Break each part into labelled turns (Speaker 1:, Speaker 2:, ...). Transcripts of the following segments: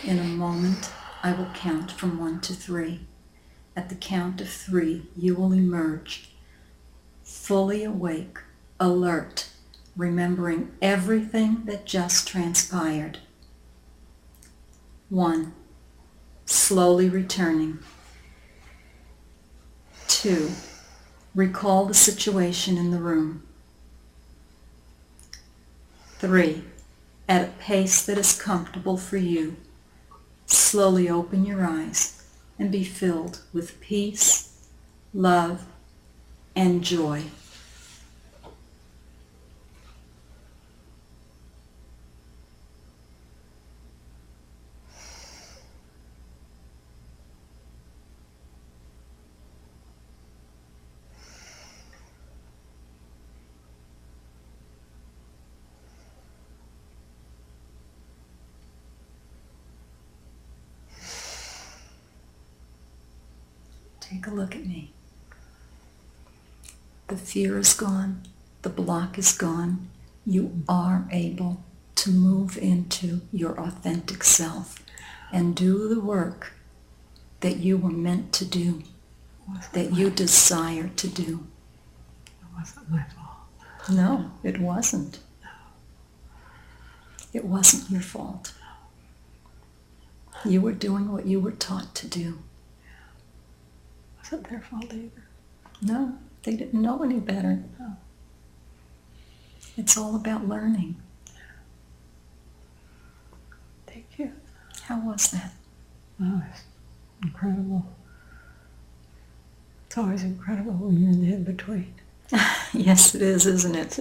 Speaker 1: In a moment, I will count from 1 to 3. At the count of 3, you will emerge, fully awake, alert, remembering everything that just transpired. 1, slowly returning. 2, recall the situation in the room. 3, at a pace that is comfortable for you, slowly open your eyes and be filled with peace, love, and joy. Take a look at me. The fear is gone. The block is gone. You are able to move into your authentic self and do the work that you were meant to do, that you desire to do.
Speaker 2: It wasn't my fault.
Speaker 1: No, it wasn't. It wasn't your fault. You were doing what you were taught to do.
Speaker 2: It wasn't their fault either.
Speaker 1: No, they didn't know any better.
Speaker 2: No.
Speaker 1: It's all about learning.
Speaker 2: Thank you.
Speaker 1: How was that?
Speaker 2: Oh, it's incredible. It's always incredible when you're in the in-between.
Speaker 1: Yes, it is, isn't it?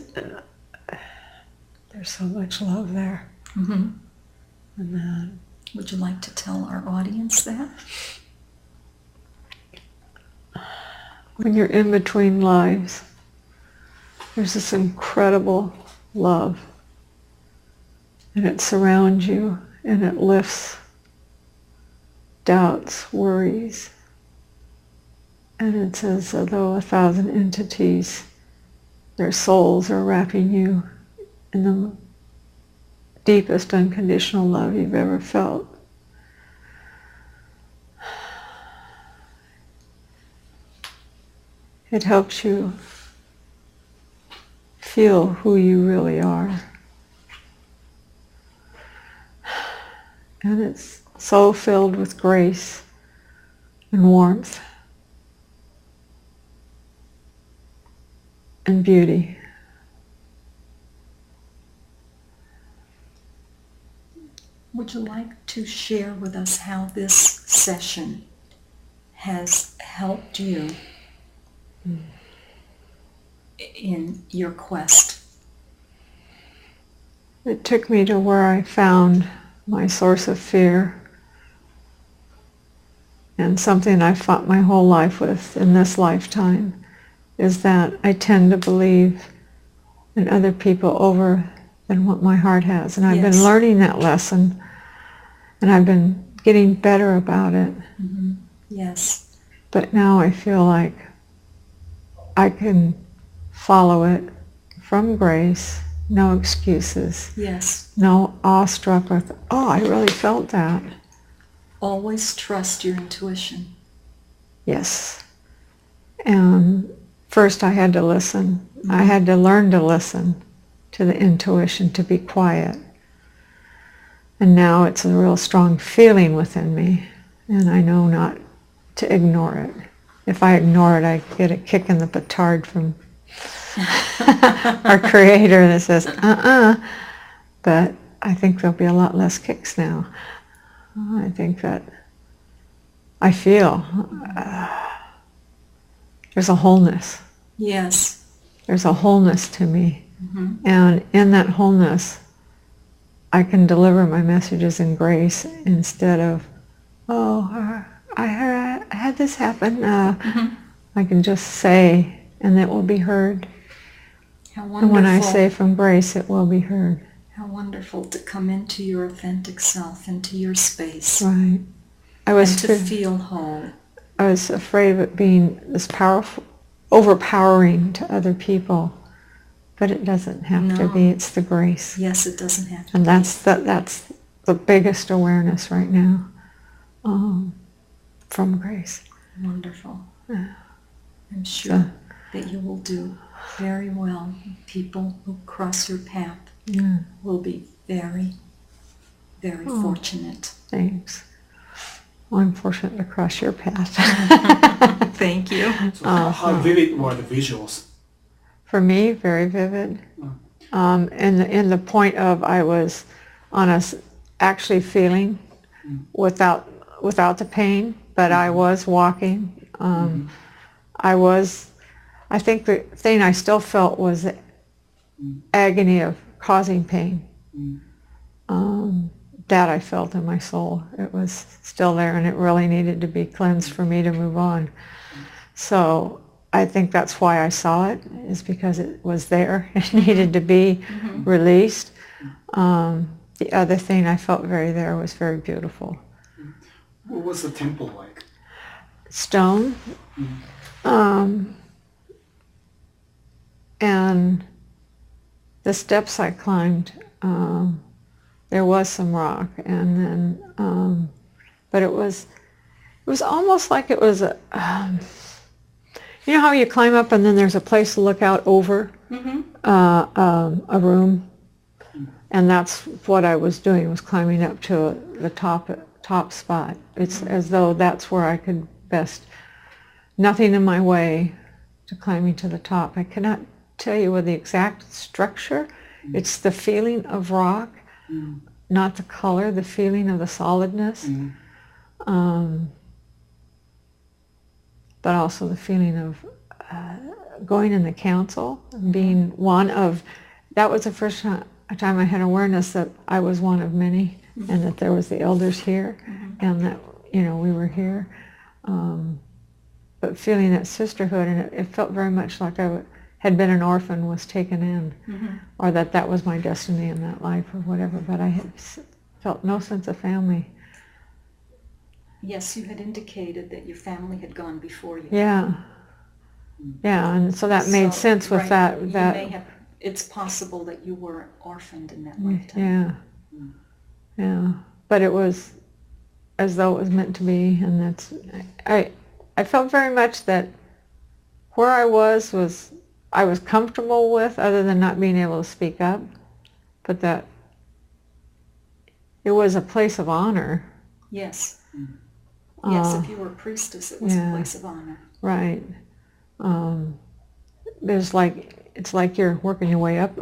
Speaker 2: There's so much love there.
Speaker 1: Mm-hmm.
Speaker 2: And then,
Speaker 1: would you like to tell our audience that?
Speaker 2: when you're in between lives, there's this incredible love. And it surrounds you and it lifts doubts, worries. And it's as though 1,000 entities, their souls are wrapping you in the deepest unconditional love you've ever felt. It helps you feel who you really are. And it's so filled with grace and warmth and beauty.
Speaker 1: Would you like to share with us how this session has helped you in your quest?
Speaker 2: It took me to where I found my source of fear, and something I've fought my whole life with in this lifetime is that I tend to believe in other people over than what my heart has. And I've been learning that lesson, and I've been getting better about it.
Speaker 1: Mm-hmm. Yes.
Speaker 2: But now I feel like I can follow it from grace, no excuses.
Speaker 1: Yes.
Speaker 2: No awestruck with, oh, I really felt that.
Speaker 1: Always trust your intuition.
Speaker 2: Yes. And first I had to listen.
Speaker 1: Mm-hmm.
Speaker 2: I had to learn to listen to the intuition, to be quiet. And now it's a real strong feeling within me, and I know not to ignore it. If I ignore it, I get a kick in the petard from our Creator that says, But I think there'll be a lot less kicks now. I think that I feel there's a wholeness.
Speaker 1: Yes.
Speaker 2: There's a wholeness to me.
Speaker 1: Mm-hmm.
Speaker 2: And in that wholeness, I can deliver my messages in grace instead of, I had this happen.
Speaker 1: Mm-hmm.
Speaker 2: I can just say, and it will be heard.
Speaker 1: How wonderful.
Speaker 2: And when I say from grace, it will be heard.
Speaker 1: How wonderful to come into your authentic self, into your space.
Speaker 2: Right. And
Speaker 1: to feel whole.
Speaker 2: I was afraid of it being this powerful, overpowering to other people. But it doesn't have to be. It's the grace.
Speaker 1: Yes, it doesn't have to
Speaker 2: and
Speaker 1: be.
Speaker 2: That's the biggest awareness right now from grace.
Speaker 1: Wonderful.
Speaker 2: Yeah.
Speaker 1: I'm sure that you will do very well. People who cross your path will be very, very fortunate.
Speaker 2: Thanks. Well, I'm fortunate to cross your path.
Speaker 1: Thank you.
Speaker 3: So how vivid were the visuals?
Speaker 2: For me, very vivid. In the point of I was actually feeling without the pain, but I was walking. I think the thing I still felt was the agony of causing pain. That I felt in my soul. It was still there, and it really needed to be cleansed for me to move on. So I think that's why I saw it, is because it was there. It needed to be released. The other thing I felt there was very beautiful.
Speaker 3: What was the temple like?
Speaker 2: Stone. And the steps I climbed, there was some rock, and then, but it was almost like it was you know how you climb up and then there's a place to look out over a room, and that's what I was doing, was climbing up to the top spot. It's as though that's where I could best, nothing in my way to climbing to the top. I cannot tell you with the exact structure. It's the feeling of rock, not the color, the feeling of the solidness, but also the feeling of going in the council, being one of, that was the first time I had awareness that I was one of many, and that there was the elders here, and that, you know, we were here. But feeling that sisterhood, and it felt very much like I had been an orphan, was taken in, or that was my destiny in that life or whatever, but I had felt no sense of family.
Speaker 1: Yes, you had indicated that your family had gone before you.
Speaker 2: Yeah. Yeah, and so that made sense with that.
Speaker 1: It's possible that you were orphaned in that lifetime.
Speaker 2: Yeah. Yeah. But it was as though it was meant to be, and that's, I felt very much that where I was I was comfortable with, other than not being able to speak up, but that it was a place of honor.
Speaker 1: Yes. Yes, if you were a priestess, it was a place of honor.
Speaker 2: Right. It's like you're working your way up.